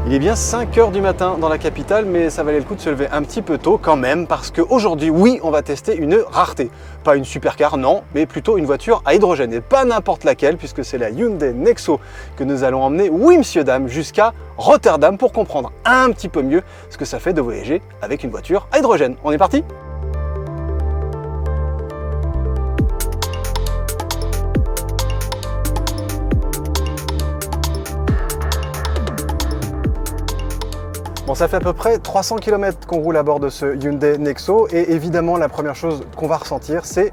Il est bien 5 h du matin dans la capitale, mais ça valait le coup de se lever un petit peu tôt quand même, parce qu'aujourd'hui, oui, on va tester une rareté. Pas une supercar, non, mais plutôt une voiture à hydrogène. Et pas n'importe laquelle, puisque c'est la Hyundai Nexo que nous allons emmener, oui monsieur, dame, jusqu'à Rotterdam pour comprendre un petit peu mieux ce que ça fait de voyager avec une voiture à hydrogène. On est parti ? Bon, ça fait à peu près 300 km qu'on roule à bord de ce Hyundai Nexo et évidemment la première chose qu'on va ressentir c'est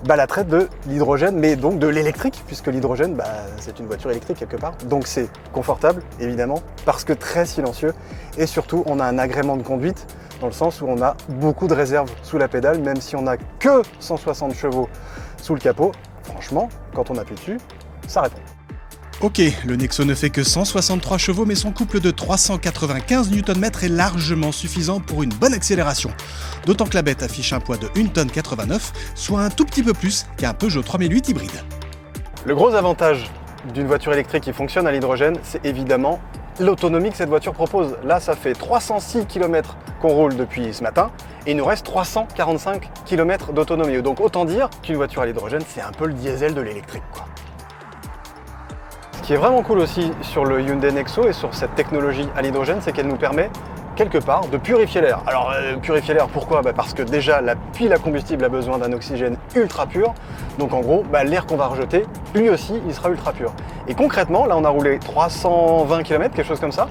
l'attrait de l'hydrogène, mais donc de l'électrique, puisque l'hydrogène c'est une voiture électrique quelque part. Donc c'est confortable évidemment, parce que très silencieux et surtout on a un agrément de conduite dans le sens où on a beaucoup de réserve sous la pédale, même si on n'a que 160 chevaux sous le capot. Franchement, quand on appuie dessus, ça répond. Ok, le Nexo ne fait que 163 chevaux, mais son couple de 395 Nm est largement suffisant pour une bonne accélération. D'autant que la bête affiche un poids de 1,89 tonne, soit un tout petit peu plus qu'un Peugeot 3008 hybride. Le gros avantage d'une voiture électrique qui fonctionne à l'hydrogène, c'est évidemment l'autonomie que cette voiture propose. Là, ça fait 306 km qu'on roule depuis ce matin, et il nous reste 345 km d'autonomie. Donc autant dire qu'une voiture à l'hydrogène, c'est un peu le diesel de l'électrique, quoi. Ce qui est vraiment cool aussi sur le Hyundai Nexo et sur cette technologie à l'hydrogène, c'est qu'elle nous permet quelque part de purifier l'air. Alors purifier l'air, pourquoi ? Parce que déjà la pile à combustible a besoin d'un oxygène ultra pur, donc en gros l'air qu'on va rejeter, lui aussi il sera ultra pur. Et concrètement, là on a roulé 320 km, quelque chose comme ça,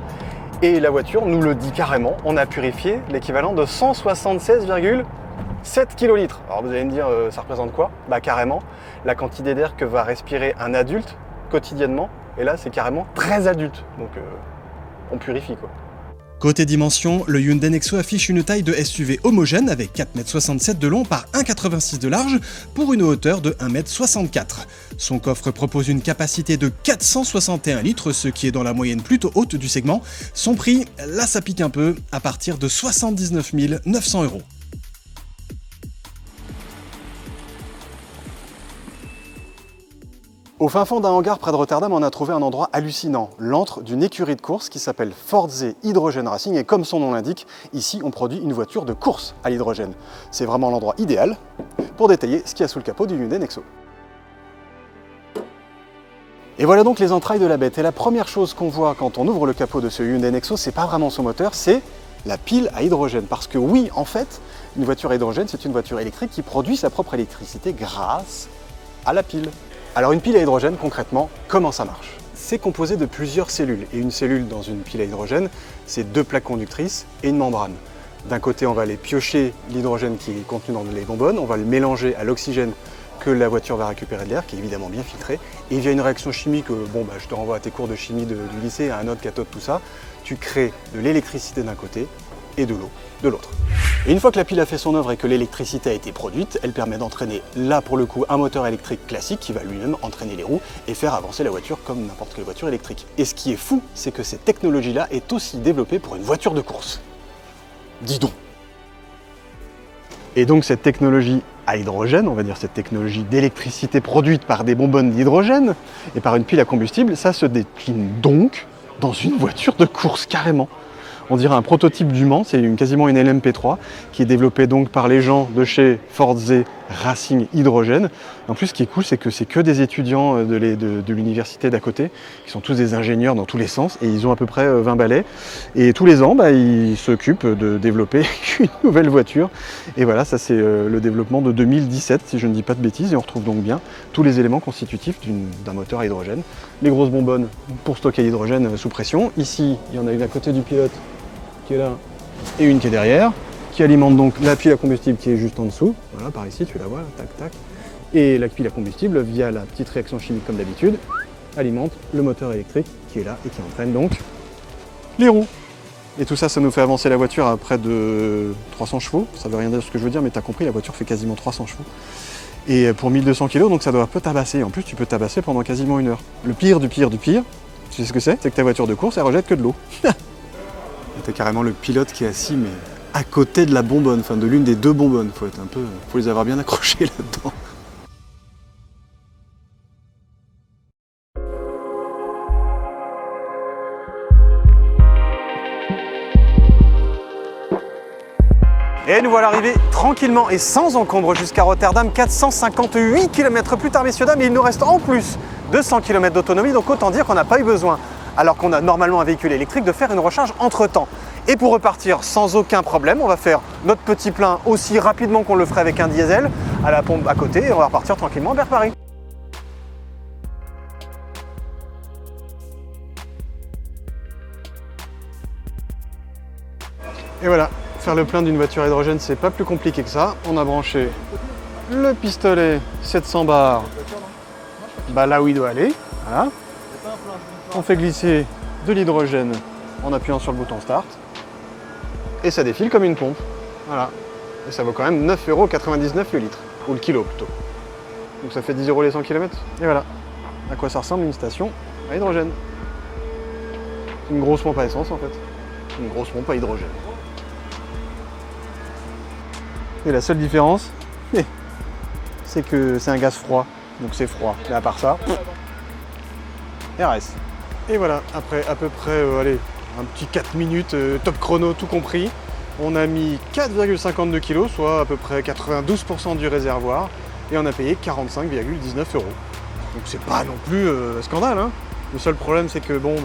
et la voiture nous le dit carrément, on a purifié l'équivalent de 176,7 kL. Alors vous allez me dire, ça représente quoi ? Carrément la quantité d'air que va respirer un adulte quotidiennement. Et là, c'est carrément très adulte, donc on purifie quoi. Côté dimension, le Hyundai Nexo affiche une taille de SUV homogène avec 4,67 m de long par 1,86 m de large pour une hauteur de 1,64 m. Son coffre propose une capacité de 461 litres, ce qui est dans la moyenne plutôt haute du segment. Son prix, là ça pique un peu, à partir de 79 900 €. Au fin fond d'un hangar près de Rotterdam, on a trouvé un endroit hallucinant, l'antre d'une écurie de course qui s'appelle Forze Hydrogen Racing, et comme son nom l'indique, ici on produit une voiture de course à l'hydrogène. C'est vraiment l'endroit idéal pour détailler ce qu'il y a sous le capot du Hyundai Nexo. Et voilà donc les entrailles de la bête. Et la première chose qu'on voit quand on ouvre le capot de ce Hyundai Nexo, c'est pas vraiment son moteur, c'est la pile à hydrogène. Parce que oui, en fait, une voiture à hydrogène, c'est une voiture électrique qui produit sa propre électricité grâce à la pile. Alors une pile à hydrogène, concrètement, comment ça marche ? C'est composé de plusieurs cellules. Et une cellule dans une pile à hydrogène, c'est 2 plaques conductrices et une membrane. D'un côté, on va aller piocher l'hydrogène qui est contenu dans les bonbonnes, on va le mélanger à l'oxygène que la voiture va récupérer de l'air, qui est évidemment bien filtré. Et via une réaction chimique, je te renvoie à tes cours de chimie du lycée, à anode, cathode, tout ça, tu crées de l'électricité d'un côté et de l'eau de l'autre. Et une fois que la pile a fait son œuvre et que l'électricité a été produite, elle permet d'entraîner, là pour le coup, un moteur électrique classique qui va lui-même entraîner les roues et faire avancer la voiture comme n'importe quelle voiture électrique. Et ce qui est fou, c'est que cette technologie-là est aussi développée pour une voiture de course. Dis donc. Et donc cette technologie à hydrogène, on va dire cette technologie d'électricité produite par des bonbonnes d'hydrogène et par une pile à combustible, ça se décline donc dans une voiture de course carrément. On dirait un prototype du Mans, c'est quasiment une LMP3 qui est développée donc par les gens de chez Forze Racing Hydrogène. En plus, ce qui est cool, c'est que c'est que des étudiants de l'université d'à côté, qui sont tous des ingénieurs dans tous les sens, et ils ont à peu près 20 balais. Et tous les ans, ils s'occupent de développer une nouvelle voiture. Et voilà, ça c'est le développement de 2017, si je ne dis pas de bêtises, et on retrouve donc bien tous les éléments constitutifs d'un moteur à hydrogène. Les grosses bonbonnes pour stocker l'hydrogène sous pression. Ici, il y en a une à côté du pilote, qui est là, et une qui est derrière, qui alimente donc la pile à combustible qui est juste en dessous. Voilà, par ici, tu la vois, là, tac, tac. Et la pile à combustible, via la petite réaction chimique comme d'habitude, alimente le moteur électrique qui est là et qui entraîne donc les roues. Et tout ça, ça nous fait avancer la voiture à près de 300 chevaux. Ça veut rien dire ce que je veux dire, mais tu as compris, la voiture fait quasiment 300 chevaux. Et pour 1200 kg, donc ça doit peu tabasser. En plus, tu peux tabasser pendant quasiment 1 heure. Le pire du pire du pire, tu sais ce que c'est ? C'est que ta voiture de course, elle rejette que de l'eau. T'as carrément le pilote qui est assis, mais à côté de la bonbonne, enfin de l'une des 2 bonbonnes. Faut les avoir bien accrochés là-dedans. Et nous voilà arrivés tranquillement et sans encombre jusqu'à Rotterdam, 458 km plus tard, messieurs, dames, et il nous reste en plus 200 km d'autonomie, donc autant dire qu'on n'a pas eu besoin, alors qu'on a normalement un véhicule électrique, de faire une recharge entre-temps. Et pour repartir sans aucun problème, on va faire notre petit plein aussi rapidement qu'on le ferait avec un diesel, à la pompe à côté, et on va repartir tranquillement vers Paris. Et voilà, faire le plein d'une voiture à hydrogène, c'est pas plus compliqué que ça. On a branché le pistolet 700 bars là où il doit aller. Voilà. On fait glisser de l'hydrogène en appuyant sur le bouton Start. Et ça défile comme une pompe. Voilà. Et ça vaut quand même 9,99 € le litre. Ou le kilo plutôt. Donc ça fait 10 € les 100 km. Et voilà. À quoi ça ressemble une station à hydrogène. C'est une grosse pompe à essence en fait. Une grosse pompe à hydrogène. Et la seule différence, c'est que c'est un gaz froid, donc c'est froid. Mais à part ça, RS. Et voilà, après à peu près, allez, un petit 4 minutes, top chrono tout compris, on a mis 4,52 kg, soit à peu près 92% du réservoir, et on a payé 45,19 €. Donc c'est pas non plus scandale, hein. Le seul problème c'est que bon,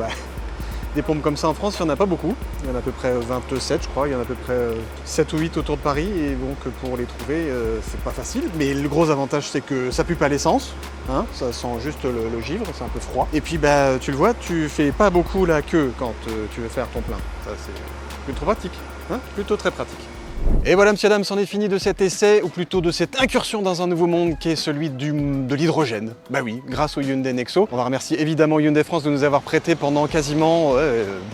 des pompes comme ça en France, il n'y en a pas beaucoup. Il y en a à peu près 27, je crois. Il y en a à peu près 7 ou 8 autour de Paris. Et donc pour les trouver, c'est pas facile. Mais le gros avantage, c'est que ça pue pas l'essence. Hein, ça sent juste le givre, c'est un peu froid. Et puis tu le vois, tu fais pas beaucoup la queue quand tu veux faire ton plein. Ça c'est plutôt pratique. Hein, plutôt très pratique. Et voilà, messieurs, dames, c'en est fini de cet essai, ou plutôt de cette incursion dans un nouveau monde qui est celui de l'hydrogène. Bah oui, grâce au Hyundai Nexo. On va remercier évidemment Hyundai France de nous avoir prêté pendant quasiment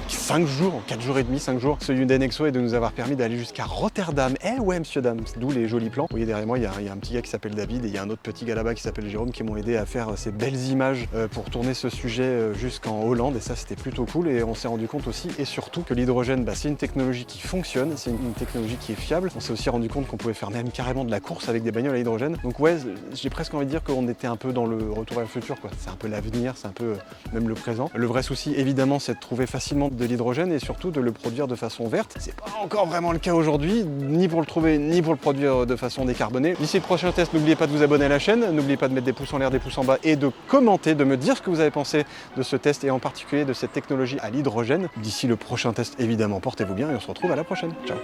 5 jours, 4 jours et demi, 5 jours, ce Hyundai Nexo, et de nous avoir permis d'aller jusqu'à Rotterdam. Eh ouais, messieurs, dames, d'où les jolis plans. Vous voyez derrière moi, il y a un petit gars qui s'appelle David et il y a un autre petit gars là-bas qui s'appelle Jérôme qui m'ont aidé à faire ces belles images pour tourner ce sujet jusqu'en Hollande, et ça c'était plutôt cool. Et on s'est rendu compte aussi et surtout que l'hydrogène, c'est une technologie qui fonctionne, c'est une technologie qui est fiable. On s'est aussi rendu compte qu'on pouvait faire même carrément de la course avec des bagnoles à hydrogène. Donc ouais, j'ai presque envie de dire qu'on était un peu dans le retour vers le futur, quoi. C'est un peu l'avenir, c'est un peu même le présent. Le vrai souci évidemment, c'est de trouver facilement de l'hydrogène et surtout de le produire de façon verte. C'est pas encore vraiment le cas aujourd'hui, ni pour le trouver, ni pour le produire de façon décarbonée. D'ici le prochain test, n'oubliez pas de vous abonner à la chaîne, n'oubliez pas de mettre des pouces en l'air, des pouces en bas et de commenter, de me dire ce que vous avez pensé de ce test et en particulier de cette technologie à l'hydrogène. D'ici le prochain test, évidemment, portez-vous bien et on se retrouve à la prochaine. Ciao.